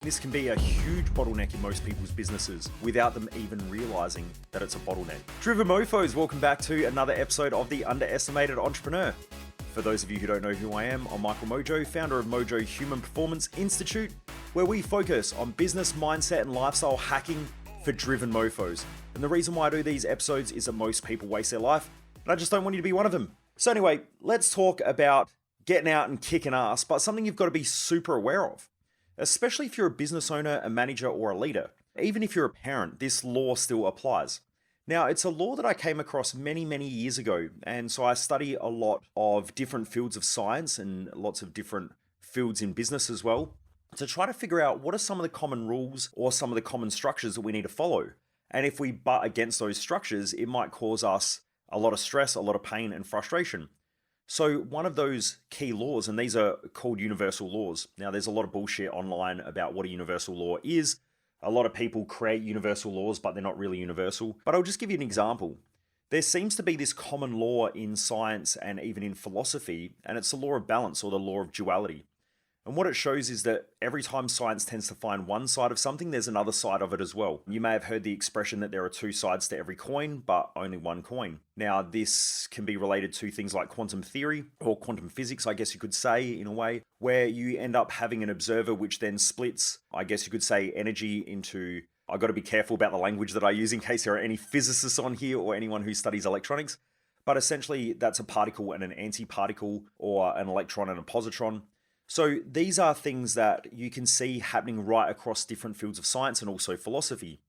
This can be a huge bottleneck in most people's businesses without them even realizing that it's a bottleneck. Driven Mofos, welcome back to another episode of The Underestimated Entrepreneur. For those of you who don't know who I am, I'm Michael Mojo, founder of Mojo Human Performance Institute, where we focus on business, mindset, and lifestyle hacking for driven mofos. And the reason why I do these episodes is that most people waste their life, and I just don't want you to be one of them. So anyway, let's talk about getting out and kicking ass, but something you've got to be super aware of. Especially if you're a business owner, a manager, or a leader. Even if you're a parent, this law still applies. Now, it's a law that I came across many, many years ago, and so I study a lot of different fields of science and lots of different fields in business as well, to try to figure out what are some of the common rules or some of the common structures that we need to follow. And if we butt against those structures, it might cause us a lot of stress, a lot of pain and frustration. So one of those key laws, and these are called universal laws. Now, there's a lot of bullshit online about what a universal law is. A lot of people create universal laws, but they're not really universal. But I'll just give you an example. There seems to be this common law in science and even in philosophy, and it's the law of balance or the law of duality. And what it shows is that every time science tends to find one side of something, there's another side of it as well. You may have heard the expression that there are two sides to every coin, but only one coin. Now, this can be related to things like quantum theory or quantum physics, I guess you could say, in a way, where you end up having an observer which then splits, I guess you could say, energy into... I've got to be careful about the language that I use in case there are any physicists on here or anyone who studies electronics. But essentially, that's a particle and an antiparticle, or an electron and a positron. So these are things that you can see happening right across different fields of science and also philosophy.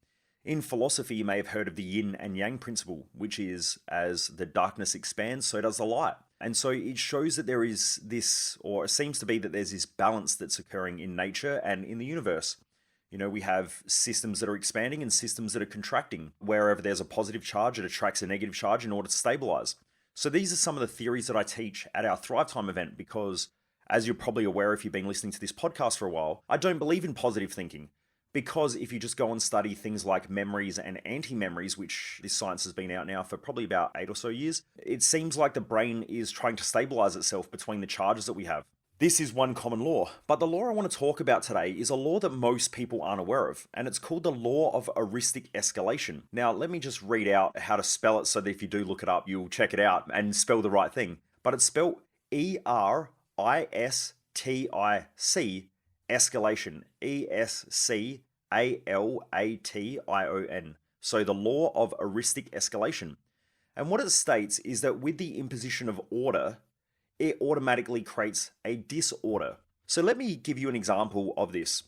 In philosophy, you may have heard of the yin and yang principle, which is as the darkness expands, so does the light. And so it shows that there is this, or it seems to be that there's this balance that's occurring in nature and in the universe. You know, we have systems that are expanding and systems that are contracting. Wherever there's a positive charge, it attracts a negative charge in order to stabilize. So these are some of the theories that I teach at our Thrive Time event because, as you're probably aware if you've been listening to this podcast for a while, I don't believe in positive thinking. Because if you just go and study things like memories and anti-memories, which this science has been out now for probably about 8 or so years, it seems like the brain is trying to stabilize itself between the charges that we have. This is one common law, but the law I want to talk about today is a law that most people aren't aware of, and it's called the Law of Eristic Escalation. Now, let me just read out how to spell it so that if you do look it up, you'll check it out and spell the right thing. But it's spelled ERISTIC, escalation, ESCALATION. So the Law of Eristic Escalation. And what it states is that with the imposition of order, it automatically creates a disorder. So let me give you an example of this.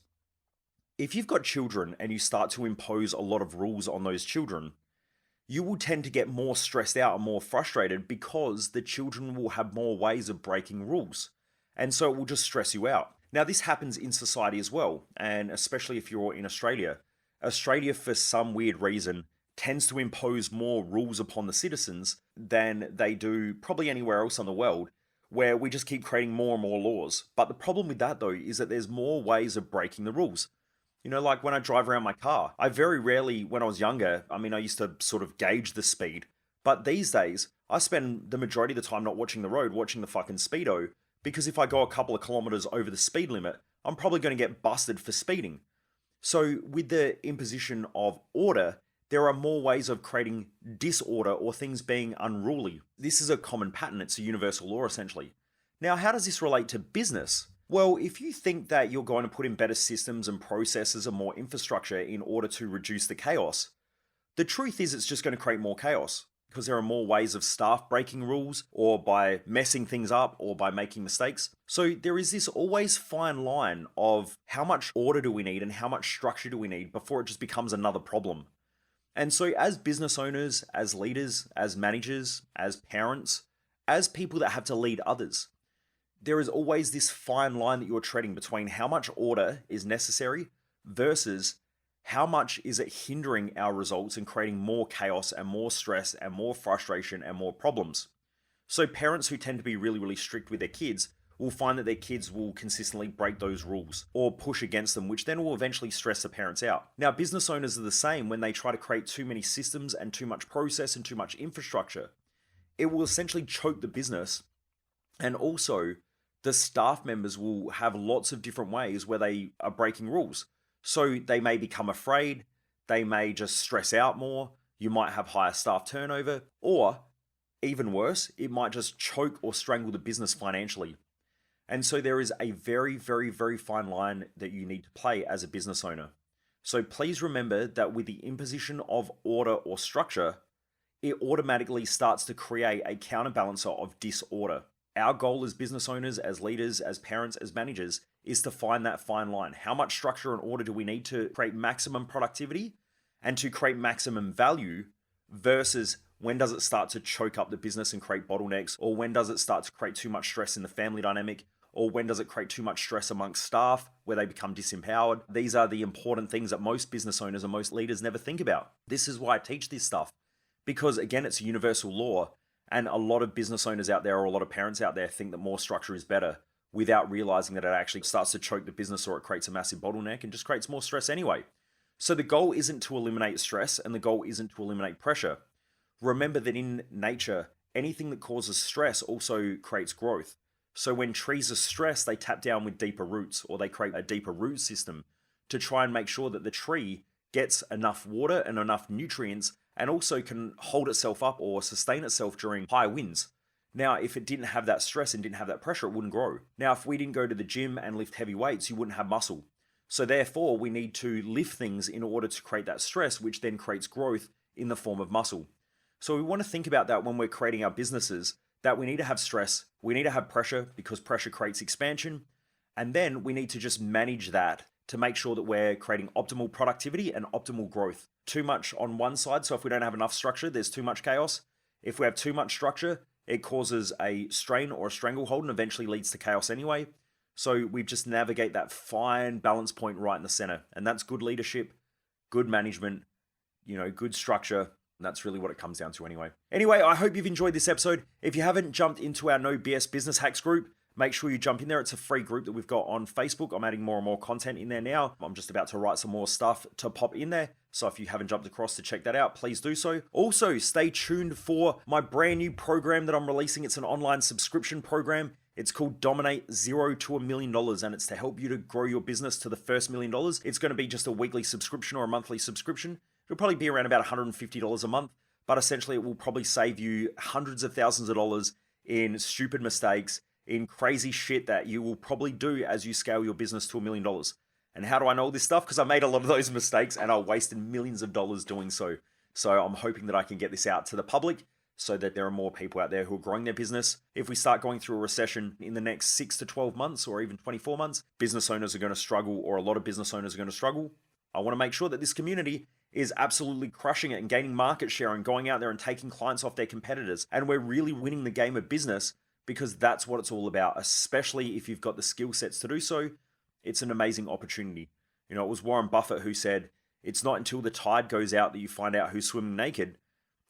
If you've got children and you start to impose a lot of rules on those children, you will tend to get more stressed out and more frustrated because the children will have more ways of breaking rules. And so it will just stress you out. Now, this happens in society as well, and especially if you're in Australia. Australia, for some weird reason, tends to impose more rules upon the citizens than they do probably anywhere else in the world, where we just keep creating more and more laws. But the problem with that, though, is that there's more ways of breaking the rules. You know, like when I drive around my car, I very rarely, when I was younger, I used to sort of gauge the speed. But these days, I spend the majority of the time not watching the road, watching the fucking speedo, because if I go a couple of kilometers over the speed limit, I'm probably going to get busted for speeding. So with the imposition of order, there are more ways of creating disorder or things being unruly. This is a common pattern. It's a universal law, essentially. Now, how does this relate to business? Well, if you think that you're going to put in better systems and processes and more infrastructure in order to reduce the chaos, the truth is it's just going to create more chaos because there are more ways of staff breaking rules or by messing things up or by making mistakes. So there is this always fine line of how much order do we need and how much structure do we need before it just becomes another problem. And so as business owners, as leaders, as managers, as parents, as people that have to lead others, there is always this fine line that you're treading between how much order is necessary versus how much is it hindering our results and creating more chaos and more stress and more frustration and more problems. So parents who tend to be really, really strict with their kids will find that their kids will consistently break those rules or push against them, which then will eventually stress the parents out. Now, business owners are the same when they try to create too many systems and too much process and too much infrastructure. It will essentially choke the business and also the staff members will have lots of different ways where they are breaking rules. So they may become afraid, they may just stress out more, you might have higher staff turnover, or even worse, it might just choke or strangle the business financially. And so there is a very, very, very fine line that you need to play as a business owner. So please remember that with the imposition of order or structure, it automatically starts to create a counterbalancer of disorder. Our goal as business owners, as leaders, as parents, as managers, is to find that fine line. How much structure and order do we need to create maximum productivity and to create maximum value versus when does it start to choke up the business and create bottlenecks, or when does it start to create too much stress in the family dynamic, or when does it create too much stress amongst staff where they become disempowered? These are the important things that most business owners and most leaders never think about. This is why I teach this stuff, because again, it's a universal law, and a lot of business owners out there or a lot of parents out there think that more structure is better without realizing that it actually starts to choke the business, or it creates a massive bottleneck and just creates more stress anyway. So the goal isn't to eliminate stress, and the goal isn't to eliminate pressure. Remember that in nature, anything that causes stress also creates growth. So when trees are stressed, they tap down with deeper roots, or they create a deeper root system to try and make sure that the tree gets enough water and enough nutrients, and also can hold itself up or sustain itself during high winds. Now, if it didn't have that stress and didn't have that pressure, it wouldn't grow. Now, if we didn't go to the gym and lift heavy weights, you wouldn't have muscle. So therefore, we need to lift things in order to create that stress, which then creates growth in the form of muscle. So we want to think about that when we're creating our businesses, that we need to have stress, we need to have pressure because pressure creates expansion, and then we need to just manage that to make sure that we're creating optimal productivity and optimal growth. Too much on one side, so if we don't have enough structure, there's too much chaos. If we have too much structure, it causes a strain or a stranglehold and eventually leads to chaos anyway. So we just navigate that fine balance point right in the center, and that's good leadership, good management, good structure. And that's really what it comes down to anyway. Anyway, I hope you've enjoyed this episode. If you haven't jumped into our No BS Business Hacks group, make sure you jump in there. It's a free group that we've got on Facebook. I'm adding more and more content in there now. I'm just about to write some more stuff to pop in there. So if you haven't jumped across to check that out, please do so. Also, stay tuned for my brand new program that I'm releasing. It's an online subscription program. It's called Dominate $0 to $1 million, and it's to help you to grow your business to the first $1 million. It's going to be just a weekly subscription or a monthly subscription. It'll probably be around about $150 a month, but essentially it will probably save you hundreds of thousands of dollars in stupid mistakes, in crazy shit that you will probably do as you scale your business to $1 million. And how do I know this stuff? Because I made a lot of those mistakes and I wasted millions of dollars doing so. So I'm hoping that I can get this out to the public so that there are more people out there who are growing their business. If we start going through a recession in the next 6 to 12 months or even 24 months, business owners are going to struggle, or a lot of business owners are going to struggle. I want to make sure that this community is absolutely crushing it and gaining market share and going out there and taking clients off their competitors. And we're really winning the game of business, because that's what it's all about, especially if you've got the skill sets to do so. It's an amazing opportunity. It was Warren Buffett who said, it's not until the tide goes out that you find out who's swimming naked.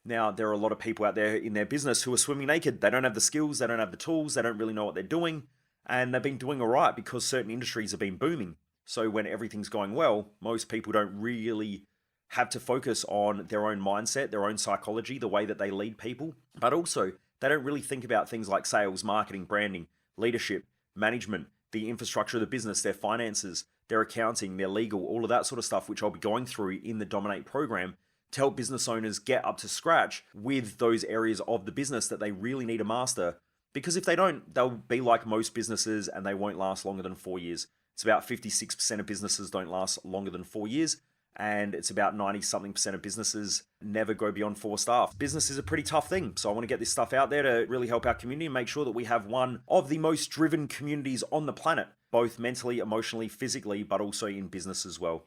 Now, there are a lot of people out there in their business who are swimming naked. They don't have the skills, they don't have the tools, they don't really know what they're doing, and they've been doing all right because certain industries have been booming. So when everything's going well, most people don't really have to focus on their own mindset, their own psychology, the way that they lead people, but also they don't really think about things like sales, marketing, branding, leadership, management, the infrastructure of the business, their finances, their accounting, their legal, all of that sort of stuff, which I'll be going through in the Dominate program to help business owners get up to scratch with those areas of the business that they really need to master. Because if they don't, they'll be like most businesses and they won't last longer than 4 years. It's about 56% of businesses don't last longer than 4 years. And it's about 90-something% of businesses never go beyond 4 staff. Business is a pretty tough thing. So I want to get this stuff out there to really help our community and make sure that we have one of the most driven communities on the planet, both mentally, emotionally, physically, but also in business as well.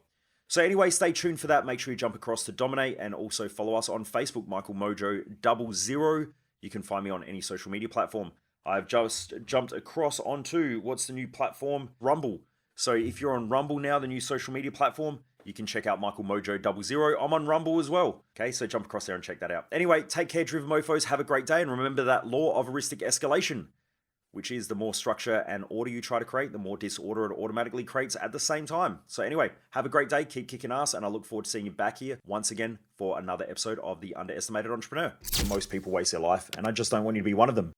So anyway, stay tuned for that. Make sure you jump across to Dominate and also follow us on Facebook, Michael Mojo 00. You can find me on any social media platform. I've just jumped across onto, what's the new platform? Rumble. So if you're on Rumble now, the new social media platform, you can check out Michael Mojo 00. I'm on Rumble as well. Okay, so jump across there and check that out. Anyway, take care, Driven Mofos. Have a great day. And remember that law of Eristic Escalation, which is the more structure and order you try to create, the more disorder it automatically creates at the same time. So anyway, have a great day. Keep kicking ass. And I look forward to seeing you back here once again for another episode of The Underestimated Entrepreneur. Most people waste their life, and I just don't want you to be one of them.